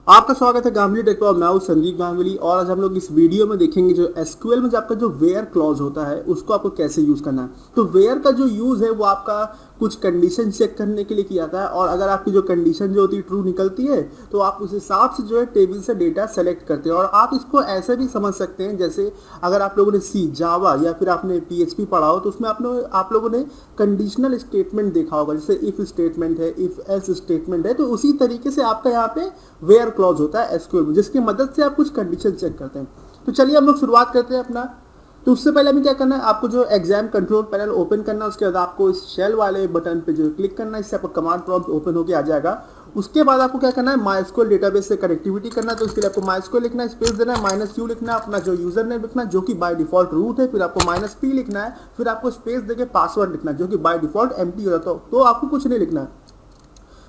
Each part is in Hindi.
आपका स्वागत है गांगुली टेक पर। मैं हूं संदीप गांगुली और आज हम लोग इस वीडियो में देखेंगे जो एसक्यूएल में जो आपका जो वेयर क्लॉज होता है उसको आपको कैसे यूज करना है। तो वेयर का जो यूज है वो आपका कुछ कंडीशन चेक करने के लिए किया जाता है और अगर आपकी जो कंडीशन जो होती है ट्रू निकलती है तो आप उस हिसाब से जो है टेबल से डेटा सेलेक्ट करते हैं। और आप इसको ऐसे भी समझ सकते हैं जैसे अगर आप लोगों ने सी जावा या फिर आपने पीएचपी पढ़ा हो तो उसमें आप लोगों ने कंडीशनल स्टेटमेंट देखा होगा, जैसे इफ स्टेटमेंट है, इफ एल्स स्टेटमेंट है। तो उसी तरीके से आपका यहाँ पे वेयर क्लॉज होता है एसक्यूएल में, जिसकी मदद से आप कुछ कंडीशन चेक करते हैं। तो चलिए हम लोग शुरुआत करते हैं अपना। तो उससे पहले हमें क्या करना है, आपको जो एग्जाम कंट्रोल पैनल ओपन करना है, उसके बाद आपको इस शेल वाले बटन पे जो क्लिक करना है, इससे आपको कमांड प्रॉम्प्ट ओपन होकर आ जाएगा। उसके बाद आपको क्या करना है, माइस्क्यूएल डेटाबेस से कनेक्टिविटी करना है। तो उसके लिए आपको माइस्क्यूएल लिखना है, स्पेस देना है, -u लिखना है, अपना जो यूजर नेम लिखना है जो कि बाय डिफॉल्ट रूट है, फिर आपको -p लिखना है, फिर आपको स्पेस देके पासवर्ड लिखना है जो कि बाय डिफॉल्ट एम्प्टी हो जाता है। तो आपको कुछ नहीं लिखना है,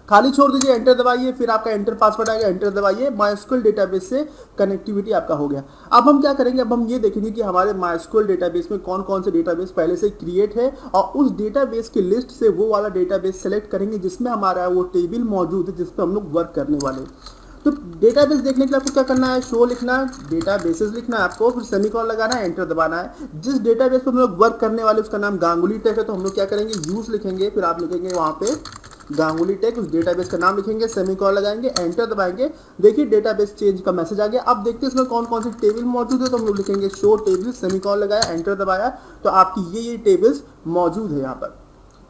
खाली छोड़ दीजिए, एंटर दबाइए, फिर आपका एंटर पासवर्ड आएगा, एंटर दबाइए। माइस्क्यूएल डेटाबेस से कनेक्टिविटी आपका हो गया। अब हम क्या करेंगे, अब हम ये देखेंगे कि हमारे माइस्क्यूएल डेटाबेस में कौन कौन से डेटाबेस पहले से क्रिएट है और उस डेटाबेस की लिस्ट से वो वाला डेटाबेस सेलेक्ट करेंगे जिसमें हमारा वो टेबल मौजूद है जिस पर हम लोग वर्क करने वाले। तो डेटाबेस देखने के लिए आपको क्या करना है, शो लिखना है, डेटाबेसेस लिखना है आपको, फिर सेमीकोलन लगाना है, एंटर दबाना है। जिस डेटाबेस पर हम लोग वर्क करने वाले उसका नाम गांगुली टेक है, तो हम लोग क्या करेंगे, यूज लिखेंगे, फिर आप लिखेंगे वहां पे गांगुली टेक, उस डेटाबेस का नाम लिखेंगे, सेमीकोलन लगाएंगे, एंटर दबाएंगे। देखिए डेटाबेस चेंज का मैसेज आ गया। अब देखते हैं इसमें कौन कौन सी टेबल मौजूद है। तो हम लोग लिखेंगे शो टेबल, सेमीकोलन लगाया, एंटर दबाया, तो आपकी ये टेबल्स मौजूद है यहाँ पर।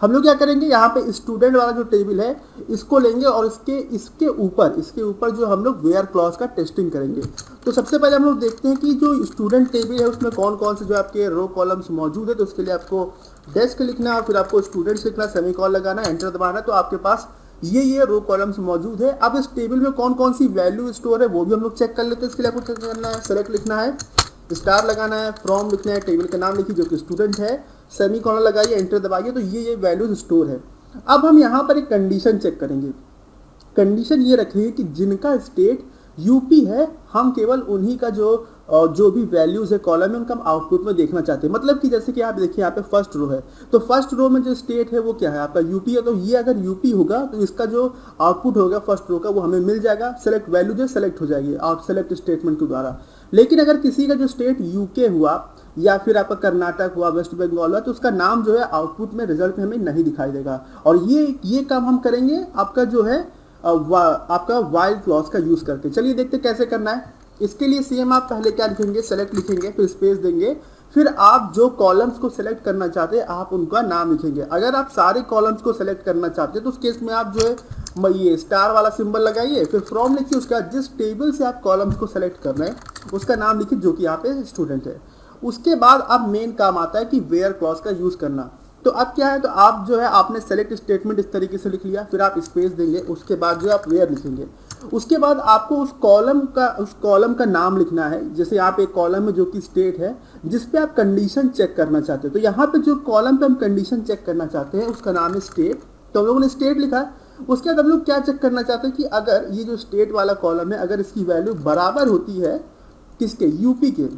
हम लोग क्या करेंगे, यहाँ पे स्टूडेंट वाला जो टेबल है इसको लेंगे और इसके ऊपर जो हम लोग वेयर क्लॉज का टेस्टिंग करेंगे। तो सबसे पहले हम लोग देखते हैं कि जो स्टूडेंट टेबल है उसमें कौन कौन से जो आपके रो कॉलम्स मौजूद है। तो उसके लिए आपको डेस्क लिखना है, फिर आपको स्टूडेंट्स लिखना, सेमीकोलन लगाना, एंटर दबाना। तो आपके पास ये रो कॉलम्स मौजूद है। अब इस टेबल में कौन कौन सी वैल्यू स्टोर है वो भी हम लोग चेक कर लेते हैं। इसके लिए आपको क्या करना है, सेलेक्ट लिखना है, स्टार लगाना है, फ्रॉम लिखना है, टेबल का नाम लिखिए जो कि स्टूडेंट है, सेमीकोलन लगाइए, एंटर दबाइए। तो ये वैल्यूज स्टोर है। अब हम यहाँ पर एक कंडीशन चेक करेंगे। कंडीशन ये रखेंगे कि जिनका स्टेट यूपी है हम केवल उन्हीं का जो भी वैल्यूज है कॉलम में उनका हम आउटपुट में देखना चाहते हैं। मतलब कि जैसे कि आप देखिए यहाँ पे फर्स्ट रो है, तो फर्स्ट रो में जो स्टेट है वो क्या है, आपका यूपी है। तो ये अगर यूपी होगा तो इसका जो आउटपुट होगा फर्स्ट रो का वो हमें मिल जाएगा। सेलेक्ट वैल्यू जो सेलेक्ट हो जाएगी आउट सेलेक्ट स्टेटमेंट के द्वारा। लेकिन अगर किसी का जो स्टेट यूके हुआ या फिर आपका कर्नाटक हुआ, वेस्ट बंगाल हुआ, तो उसका नाम जो है आउटपुट में रिजल्ट में हमें नहीं दिखाई देगा। और ये काम हम करेंगे आपका जो है आपका वाइल क्लॉज का यूज करके। चलिए देखते कैसे करना है। इसके लिए सेम आप पहले क्या लिखेंगे, सेलेक्ट लिखेंगे, फिर स्पेस देंगे, फिर आप जो कॉलम्स को सेलेक्ट करना चाहते हैं आप उनका नाम लिखेंगे। अगर आप सारे कॉलम्स को सेलेक्ट करना चाहते हैं तो उस केस में आप जो है ये स्टार वाला सिंबल लगाइए, फिर फ्रॉम लिखिए, उसके बाद जिस टेबल से आप कॉलम्स को सेलेक्ट कर रहे हैं उसका नाम लिखिए जो कि यहाँ पे स्टूडेंट है। उसके बाद अब मेन काम आता है कि वेयर क्लॉज का यूज करना। तो अब क्या है, तो आप जो है आपने सेलेक्ट स्टेटमेंट इस तरीके से लिख लिया, फिर आप स्पेस देंगे, उसके बाद जो आप वेयर लिखेंगे। उसके बाद आपको उस कॉलम का नाम लिखना है। जैसे यहाँ पे एक कॉलम है जो कि स्टेट है जिस पे आप कंडीशन चेक करना चाहते हो। तो यहाँ पे जो कॉलम पे हम कंडीशन चेक करना चाहते हैं उसका नाम है स्टेट। तो हम लोगों ने स्टेट लिखा है। उसके बाद हम लोग क्या चेक करना चाहते हैं कि अगर ये जो स्टेट वाला कॉलम है अगर इसकी वैल्यू बराबर होती है किसके, यूपी के।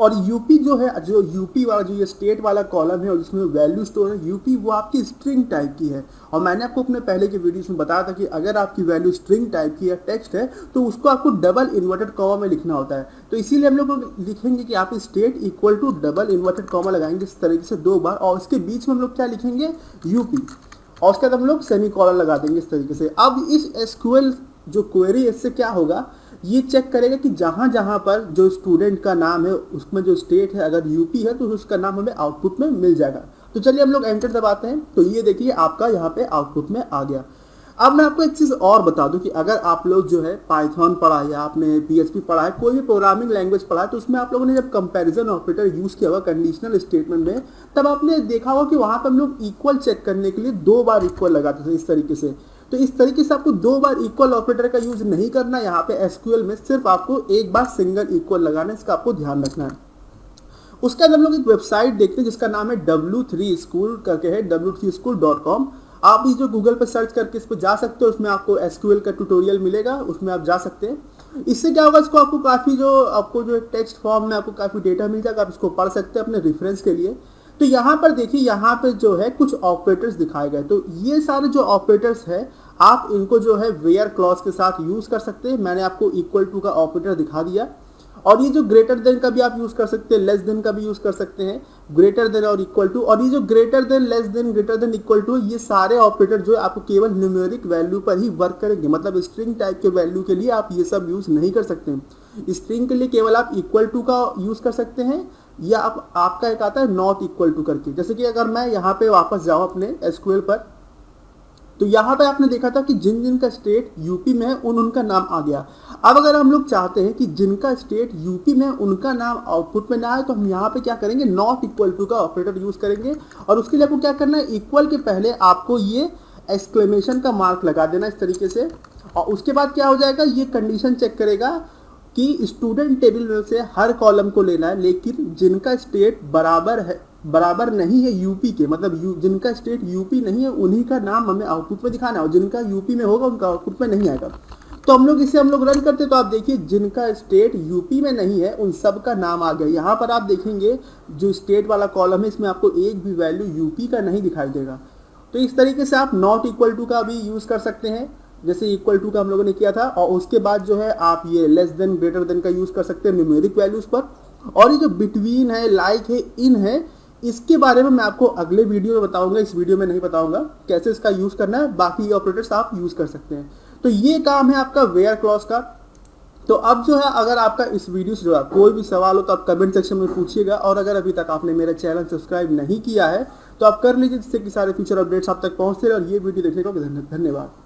और यूपी जो है, जो यूपी वाला जो ये स्टेट वाला कॉलम है और जिसमें वैल्यू स्टोर है यूपी, वो आपकी स्ट्रिंग टाइप की है। और मैंने आपको अपने पहले के वीडियोस में बताया था कि अगर आपकी वैल्यू स्ट्रिंग टाइप की है, टेक्स्ट है, तो उसको आपको डबल इन्वर्टेड कॉमा में लिखना होता है। तो इसीलिए हम लोग लिखेंगे कि आप state equal to double inverted comma लगाएंगे इस तरीके से 2 बार, और उसके बीच में हम लोग क्या लिखेंगे, यूपी, और उसके बाद हम लोग सेमीकोलन लगा देंगे इस तरीके से। अब इस एसक्यूएल जो क्वेरी इससे क्या होगा, ये चेक करेगा कि जहां जहां पर जो स्टूडेंट का नाम है उसमें जो स्टेट है अगर यूपी है तो उसका नाम हमें आउटपुट में मिल जाएगा। तो चलिए हम लोग एंटर दबाते हैं। तो ये देखिए आपका यहाँ पे आउटपुट में आ गया। अब मैं आपको एक चीज और बता दूं कि अगर आप लोग जो है पाइथन पढ़ा है या आपने पीएचपी पढ़ा है, कोई भी प्रोग्रामिंग लैंग्वेज पढ़ा है, तो उसमें आप लोगों ने जब कंपैरिजन ऑपरेटर यूज किया होगा कंडीशनल स्टेटमेंट में, तब आपने देखा होगा कि वहां पर हम लोग इक्वल चेक करने के लिए 2 बार इक्वल लगाते थे इस तरीके से। तो इस तरीके से आपको 2 बार इक्वल ऑपरेटर का यूज नहीं करना। यहाँ पे एसक्यूएल में सिर्फ आपको 1 बार सिंगल इक्वल लगाना है, इसका आपको ध्यान रखना है। उसके बाद हम लोग एक वेबसाइट देखते हैं जिसका नाम है W3 School करके है, w3school.com। आप इस जो गूगल पर सर्च करके इस पर जा सकते हो, उसमें आपको एसक्यूएल का ट्यूटोरियल मिलेगा, उसमें आप जा सकते हैं। इससे क्या होगा, इसको आपको काफ़ी जो टेक्स्ट फॉर्म में आपको काफ़ी डेटा मिल जाएगा, आप इसको पढ़ सकते हैं अपने रेफरेंस के लिए। तो यहाँ पर देखिए, यहाँ पे जो है कुछ ऑपरेटर्स दिखाए गए। तो ये सारे जो ऑपरेटर्स है आप इनको जो है वेयर क्लॉज के साथ यूज कर सकते हैं। मैंने आपको इक्वल टू का ऑपरेटर दिखा दिया। और ये जो ग्रेटर देन का भी आप यूज कर सकते हैं, लेस देन का भी यूज कर सकते हैं, ग्रेटर देन और इक्वल टू। और ये जो greater than, less than, greater than, equal to, ये सारे ऑपरेटर जो है आपको केवल न्यूमेरिक वैल्यू पर ही वर्क करेंगे। मतलब स्ट्रिंग टाइप के वैल्यू के लिए आप ये सब यूज नहीं कर सकते हैं। स्ट्रिंग के लिए केवल आप इक्वल टू का यूज कर सकते हैं, या आपका एक आता है नॉट इक्वल टू करके। जैसे कि अगर मैं यहाँ पे वापस जाऊँ अपने एसक्यूएल पर, तो यहाँ पे आपने देखा था कि जिन जिन का स्टेट यूपी में है उनका नाम आ गया। अब अगर हम लोग चाहते हैं कि जिनका स्टेट यूपी में है उनका नाम आउटपुट में ना आए, तो हम यहाँ पे क्या करेंगे, नॉट इक्वल टू का ऑपरेटर यूज करेंगे। और उसके लिए आपको क्या करना है, इक्वल के पहले आपको ये एक्सक्लेमेशन का मार्क लगा देना इस तरीके से। और उसके बाद क्या हो जाएगा, ये कंडीशन चेक करेगा कि स्टूडेंट टेबल में से हर कॉलम को लेना है, लेकिन जिनका स्टेट बराबर नहीं है यूपी के, मतलब जिनका स्टेट यूपी नहीं है उन्हीं का नाम हमें आउटपुट में दिखाना है, और जिनका यूपी में होगा उनका आउटपुट में नहीं आएगा। तो हम लोग रन करते, तो आप देखिए जिनका स्टेट यूपी में नहीं है उन सब का नाम आ गया। यहाँ पर आप देखेंगे जो स्टेट वाला कॉलम है इसमें आपको एक भी वैल्यू यूपी का नहीं दिखाई देगा। तो इस तरीके से आप नॉट इक्वल टू का भी यूज कर सकते हैं, जैसे इक्वल टू का हम लोगों ने किया था। और उसके बाद जो है आप ये लेस देन, ग्रेटर देन का यूज कर सकते हैं न्यूमेरिक वैल्यूज पर। और ये जो बिटवीन है, लाइक है, इन है, इसके बारे में मैं आपको अगले वीडियो में बताऊंगा। इस वीडियो में नहीं बताऊंगा कैसे इसका यूज करना है, बाकी ऑपरेटर्स आप यूज कर सकते हैं। तो ये काम है आपका वेयर क्लॉज का। तो अब जो है, अगर आपका इस वीडियो से जो है कोई भी सवाल हो तो आप कमेंट सेक्शन में पूछिएगा। और अगर अभी तक आपने मेरा चैनल सब्सक्राइब नहीं किया है तो आप कर लीजिए, जिससे कि सारे फ्यूचर अपडेट्स आप तक पहुंचते रहे। और ये वीडियो देखने को धन्यवाद।